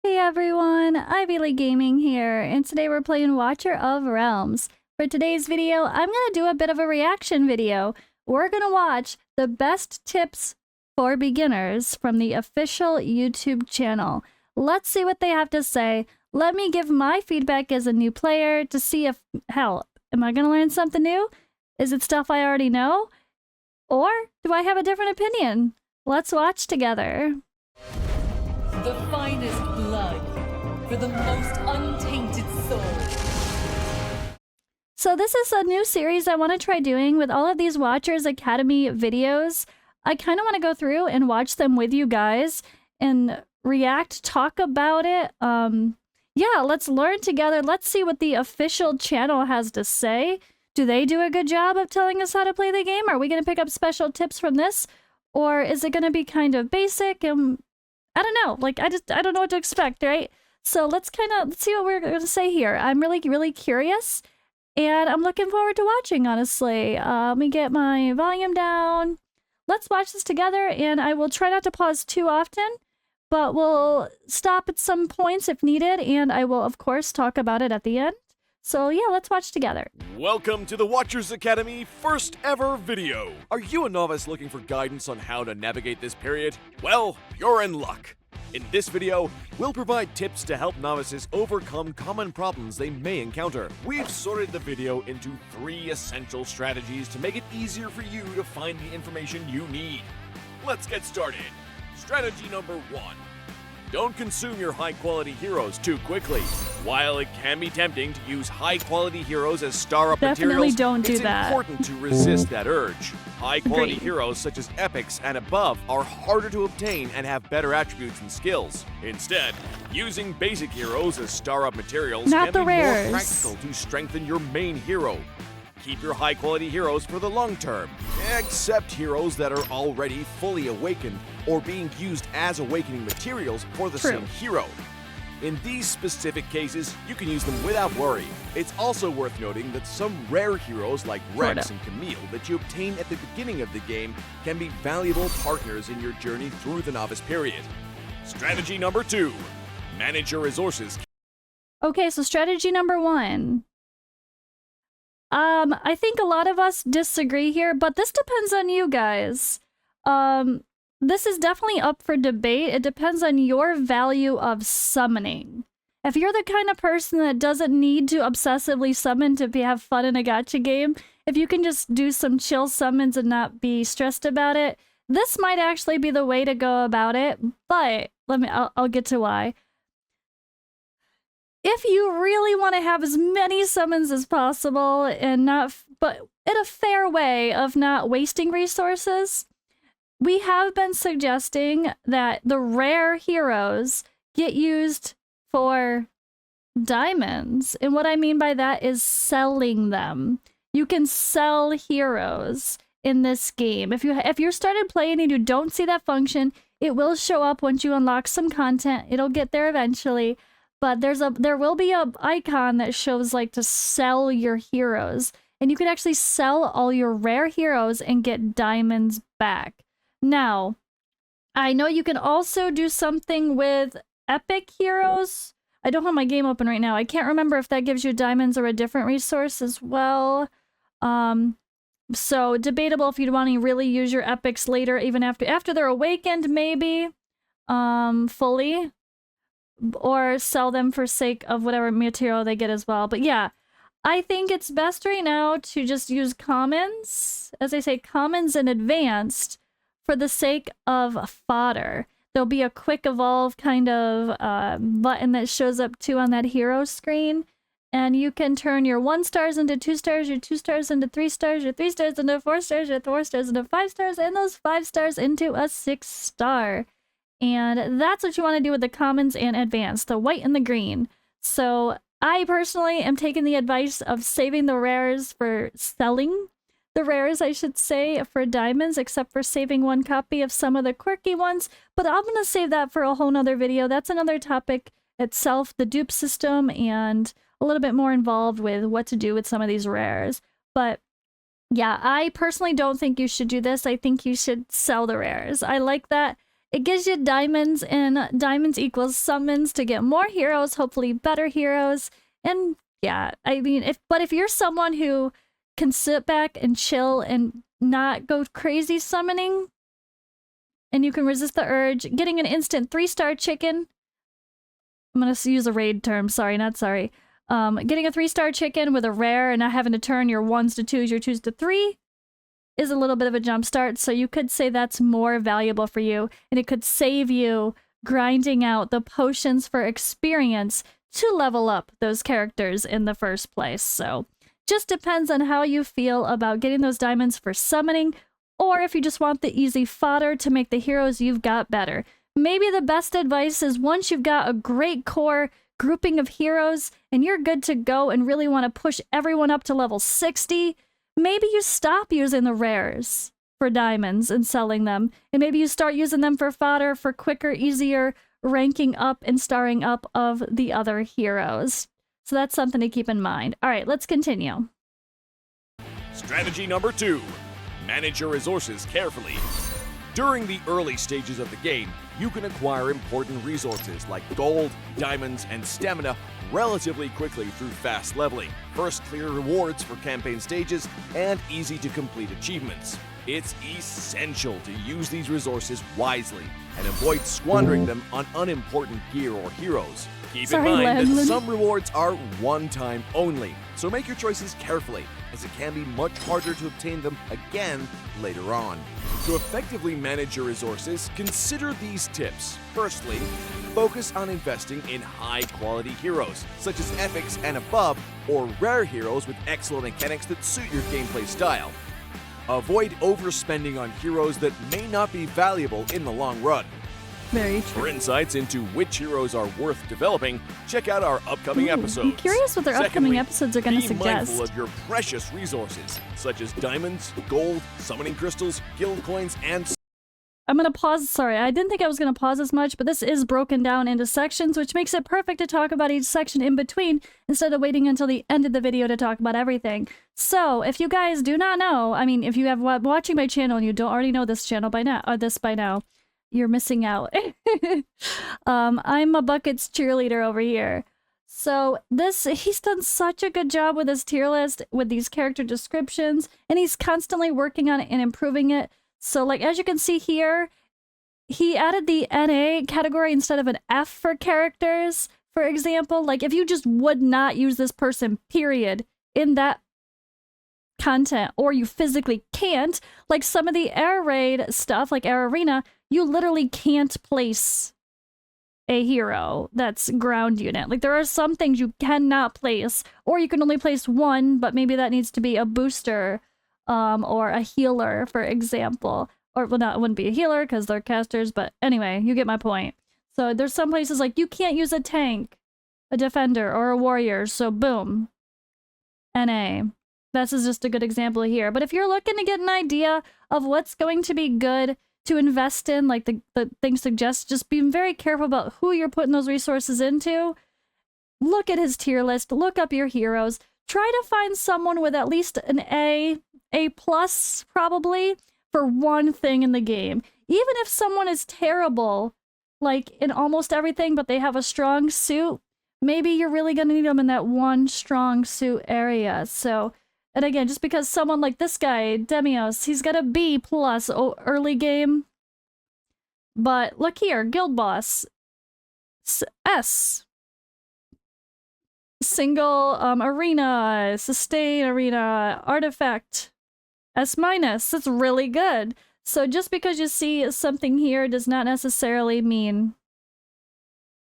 Hey everyone, Ivy League Gaming here, and today we're playing Watcher of Realms. For today's video, I'm gonna do a bit of a reaction video. We're gonna watch the best tips for beginners from the official YouTube channel. Let's see what they have to say. Let me give my feedback as a new player to see if, hell, am I gonna learn something new? Is it stuff I already know? Or do I have a different opinion? Let's watch together. The finest blood for the most untainted soul. So this is a new series I want to try doing with all of these Watchers Academy videos. I kind of want to go through and watch them with you guys and react, talk about it. Yeah, let's learn together. Let's see what the official channel has to say. Do they do a good job of telling us how to play the game? Are we going to pick up special tips from this? Or is it going to be kind of basic and I don't know. Like, I don't know what to expect, right? So let's see what we're going to say here. I'm really curious, and I'm looking forward to watching, honestly. Let me get my volume down. Let's watch this together, and I will try not to pause too often, but we'll stop at some points if needed, and I will, of course, talk about it at the end. So yeah, let's watch together. Welcome to the Watchers Academy first ever video. Are you a novice looking for guidance on how to navigate this period? Well, you're in luck. In this video, we'll provide tips to help novices overcome common problems they may encounter. We've sorted the video into 3 essential strategies to make it easier for you to find the information you need. Let's get started. Strategy number 1. Don't consume your high-quality heroes too quickly. While it can be tempting to use high-quality heroes as star-up materials, it's important to resist that urge. High-quality heroes such as epics and above are harder to obtain and have better attributes and skills. Instead, using basic heroes as star-up materials can be more practical to strengthen your main hero. Keep your high-quality heroes for the long term, except heroes that are already fully awakened or being used as awakening materials for the same hero. In these specific cases, you can use them without worry. It's also worth noting that some rare heroes like Rex and Camille that you obtain at the beginning of the game can be valuable partners in your journey through the novice period. Strategy number 2. Manage your resources. Okay, so strategy number 1. I think a lot of us disagree here, but this depends on you guys. This is definitely up for debate. It depends on your value of summoning. If you're the kind of person that doesn't need to obsessively summon to have fun in a gacha game, if you can just do some chill summons and not be stressed about it, this might actually be the way to go about it, but I'll get to why. If you really want to have as many summons as possible and but in a fair way of not wasting resources, we have been suggesting that the rare heroes get used for diamonds. And what I mean by that is selling them. You can sell heroes in this game. If you're started playing and you don't see that function, it will show up once you unlock some content. It'll get there eventually. But there will be a icon that shows like to sell your heroes. And you can actually sell all your rare heroes and get diamonds back. Now, I know you can also do something with epic heroes. I don't have my game open right now. I can't remember if that gives you diamonds or a different resource as well. So debatable if you'd want to really use your epics later, even after they're awakened, maybe fully. Or sell them for sake of whatever material they get as well. But yeah, I think it's best right now to just use commons, as I say, commons and advanced for the sake of fodder. There'll be a quick evolve kind of button that shows up too on that hero screen. And you can turn your 1 stars into 2 stars, your 2 stars into 3 stars, your 3 stars into 4 stars, your 4 stars into 5 stars, and those 5 stars into a 6 star. And that's what you want to do with the commons and advanced, the white and the green. So I personally am taking the advice of saving the rares for selling the rares, I should say, for diamonds, except for saving 1 copy of some of the quirky ones. But I'm going to save that for a whole nother video. That's another topic itself, the dupe system, and a little bit more involved with what to do with some of these rares. But yeah, I personally don't think you should do this. I think you should sell the rares. I like that. It gives you diamonds, and diamonds equals summons to get more heroes, hopefully better heroes. And yeah, I mean, if you're someone who can sit back and chill and not go crazy summoning, and you can resist the urge, getting an instant 3-star chicken. I'm gonna use a raid term. Sorry, not sorry. Getting a 3-star chicken with a rare and not having to turn your 1s to 2s, your 2s to 3 is a little bit of a jump start. So you could say that's more valuable for you, and it could save you grinding out the potions for experience to level up those characters in the first place. So just depends on how you feel about getting those diamonds for summoning, or if you just want the easy fodder to make the heroes you've got better. Maybe the best advice is once you've got a great core grouping of heroes and you're good to go and really want to push everyone up to level 60, maybe you stop using the rares for diamonds and selling them, and maybe you start using them for fodder for quicker, easier ranking up and starring up of the other heroes. So that's something to keep in mind. All right, let's continue. Strategy number 2. Manage your resources carefully. During the early stages of the game, you can acquire important resources like gold, diamonds, and stamina relatively quickly through fast leveling, first clear rewards for campaign stages, and easy to complete achievements. It's essential to use these resources wisely and avoid squandering them on unimportant gear or heroes. Keep in mind that some rewards are one-time only, so make your choices carefully, as it can be much harder to obtain them again later on. To effectively manage your resources, consider these tips. Firstly, focus on investing in high-quality heroes, such as epics and above, or rare heroes with excellent mechanics that suit your gameplay style. Avoid overspending on heroes that may not be valuable in the long run. Very For true. insights into which heroes are worth developing, check out our upcoming episodes. I'm curious what their upcoming episodes are going to Be mindful suggest. of your precious resources, such as diamonds, gold, summoning crystals, guild coins, and I'm going to pause. Sorry, I didn't think I was going to pause as much, but this is broken down into sections, which makes it perfect to talk about each section in between instead of waiting until the end of the video to talk about everything. So, if you guys do not know, I mean, if you have watching my channel and you don't already know this channel by now, or this by now, you're missing out. I'm a Buckets cheerleader over here. So he's done such a good job with his tier list, with these character descriptions, and he's constantly working on it and improving it. So like, as you can see here, he added the NA category instead of an F for characters, for example. Like if you just would not use this person, period, in that content, or you physically can't, like some of the air raid stuff, like Air Arena, you literally can't place a hero that's ground unit. Like there are some things you cannot place, or you can only place one, but maybe that needs to be a booster or a healer, for example. Or well, not, it wouldn't be a healer because they're casters, but anyway, you get my point. So there's some places like you can't use a tank, a defender, or a warrior, so boom. NA. This is just a good example here. But if you're looking to get an idea of what's going to be good to invest in, like the thing suggests, just being very careful about who you're putting those resources into. Look at his tier list, look up your heroes, try to find someone with at least an A+ probably, for one thing in the game. Even if someone is terrible, like in almost everything, but they have a strong suit, maybe you're really gonna need them in that one strong suit area. So, and again, just because someone like this guy, Demios, he's got a B+ early game. But look here, Guild Boss, S. Single arena, sustain arena, artifact, S-. That's really good. So just because you see something here does not necessarily mean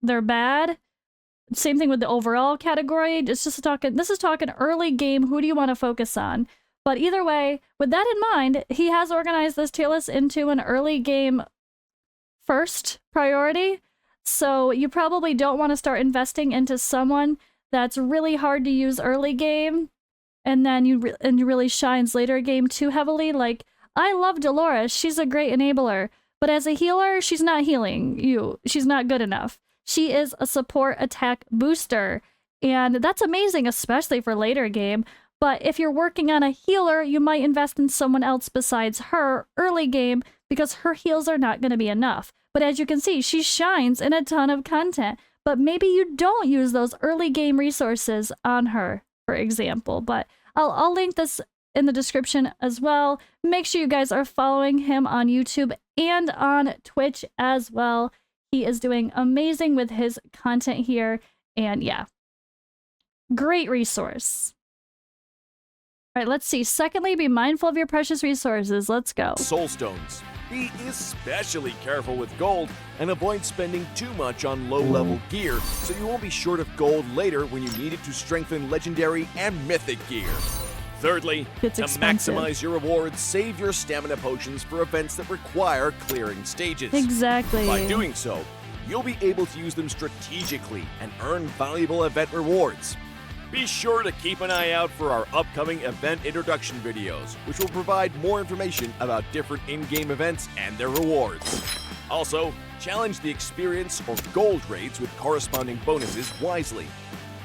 they're bad. Same thing with the overall category. It's just talking, this is talking early game, who do you want to focus on? But either way, with that in mind, he has organized this tier list into an early game first priority. So you probably don't want to start investing into someone that's really hard to use early game, and then you really shines later game too heavily. Like, I love Dolores, she's a great enabler, but as a healer, she's not healing you. She's not good enough. She is a support attack booster, and that's amazing, especially for later game. But if you're working on a healer, you might invest in someone else besides her early game, because her heals are not going to be enough. But as you can see, she shines in a ton of content. But maybe you don't use those early game resources on her, for example. But I'll link this in the description as well. Make sure you guys are following him on YouTube and on Twitch as well. He is doing amazing with his content here. And yeah, great resource. All right, let's see. Secondly, be mindful of your precious resources. Let's go. Soul Stones. Be especially careful with gold and avoid spending too much on low-level gear so you won't be short of gold later when you need it to strengthen legendary and mythic gear. Thirdly, It's to expensive. maximize your rewards, save your stamina potions for events that require clearing stages. Exactly. By doing so, you'll be able to use them strategically and earn valuable event rewards. Be sure to keep an eye out for our upcoming event introduction videos, which will provide more information about different in-game events and their rewards. Also, challenge the experience or gold rates with corresponding bonuses wisely.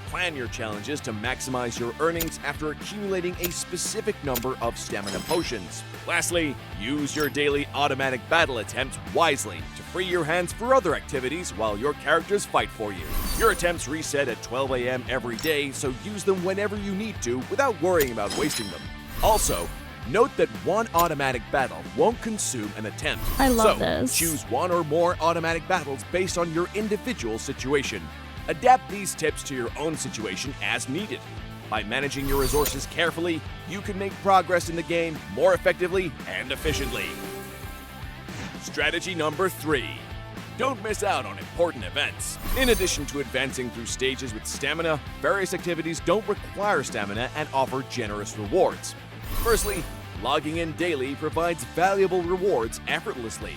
Plan your challenges to maximize your earnings after accumulating a specific number of stamina potions. Lastly, use your daily automatic battle attempts wisely to free your hands for other activities while your characters fight for you. Your attempts reset at 12 AM every day, so use them whenever you need to without worrying about wasting them. Also, note that one automatic battle won't consume an attempt. I love so, this. choose one or more automatic battles based on your individual situation. Adapt these tips to your own situation as needed. By managing your resources carefully, you can make progress in the game more effectively and efficiently. Strategy number 3. Don't miss out on important events. In addition to advancing through stages with stamina, various activities don't require stamina and offer generous rewards. Firstly, logging in daily provides valuable rewards effortlessly.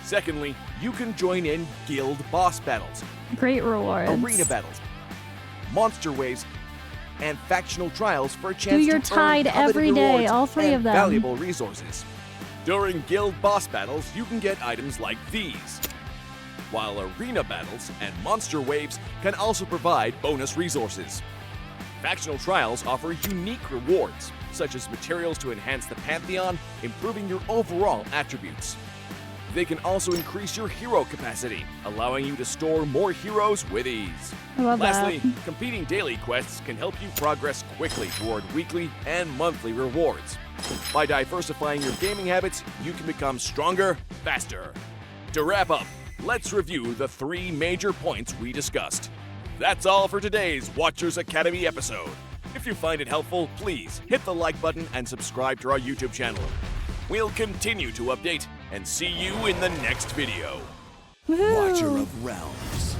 Secondly, you can join in guild boss battles, Great rewards. arena battles, monster waves, and factional trials for a chance Do your to earn tide coveted every day, rewards all three and of them. valuable resources. During guild boss battles, you can get items like these, while arena battles and monster waves can also provide bonus resources. Factional trials offer unique rewards, such as materials to enhance the Pantheon, improving your overall attributes. They can also increase your hero capacity, allowing you to store more heroes with ease. I love Lastly, that. completing daily quests can help you progress quickly toward weekly and monthly rewards. By diversifying your gaming habits, you can become stronger, faster. To wrap up, let's review the 3 major points we discussed. That's all for today's Watchers Academy episode. If you find it helpful, please hit the like button and subscribe to our YouTube channel. We'll continue to update and see you in the next video. Watcher Woohoo. of Realms.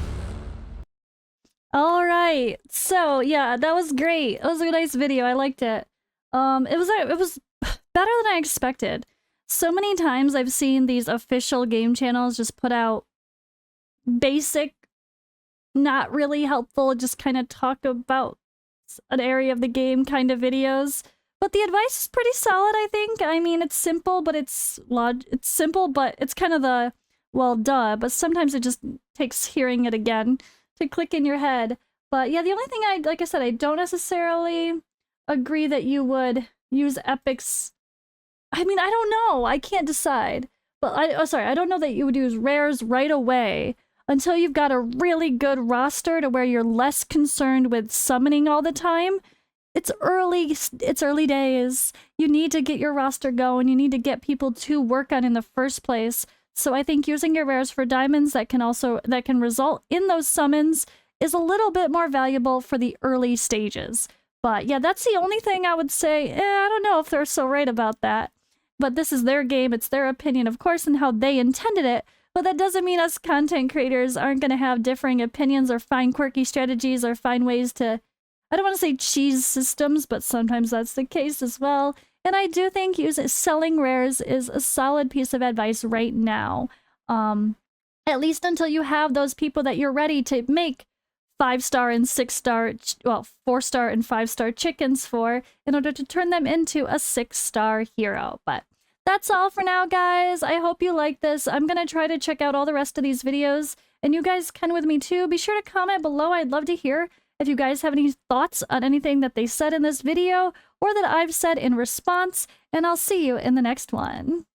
All right. So yeah, that was great. It was a nice video. I liked it. It was better than I expected. So many times I've seen these official game channels just put out basic, not really helpful, just kind of talk about an area of the game kind of videos. But the advice is pretty solid, I think. I mean, it's simple, but it's simple, but it's kind of the, well, duh. But sometimes it just takes hearing it again to click in your head. But yeah, the only thing like I said, I don't necessarily agree that you would use epics. I mean, I don't know. I can't decide. But I don't know that you would use rares right away until you've got a really good roster to where you're less concerned with summoning all the time. It's early days. You need to get your roster going. You need to get people to work on in the first place. So I think using your rares for diamonds that can result in those summons is a little bit more valuable for the early stages. But yeah, that's the only thing I would say. I don't know if they're so right about that. But this is their game. It's their opinion, of course, and how they intended it. But that doesn't mean us content creators aren't going to have differing opinions or find quirky strategies or find ways to, I don't want to say cheese systems, but sometimes that's the case as well. And I do think selling rares is a solid piece of advice right now. At least until you have those people that you're ready to make 5-star and 6-star, well, 4-star and 5-star chickens for in order to turn them into a 6-star hero. But that's all for now, guys. I hope you like this. I'm going to try to check out all the rest of these videos. And you guys can with me too. Be sure to comment below. I'd love to hear if you guys have any thoughts on anything that they said in this video or that I've said in response. And I'll see you in the next one.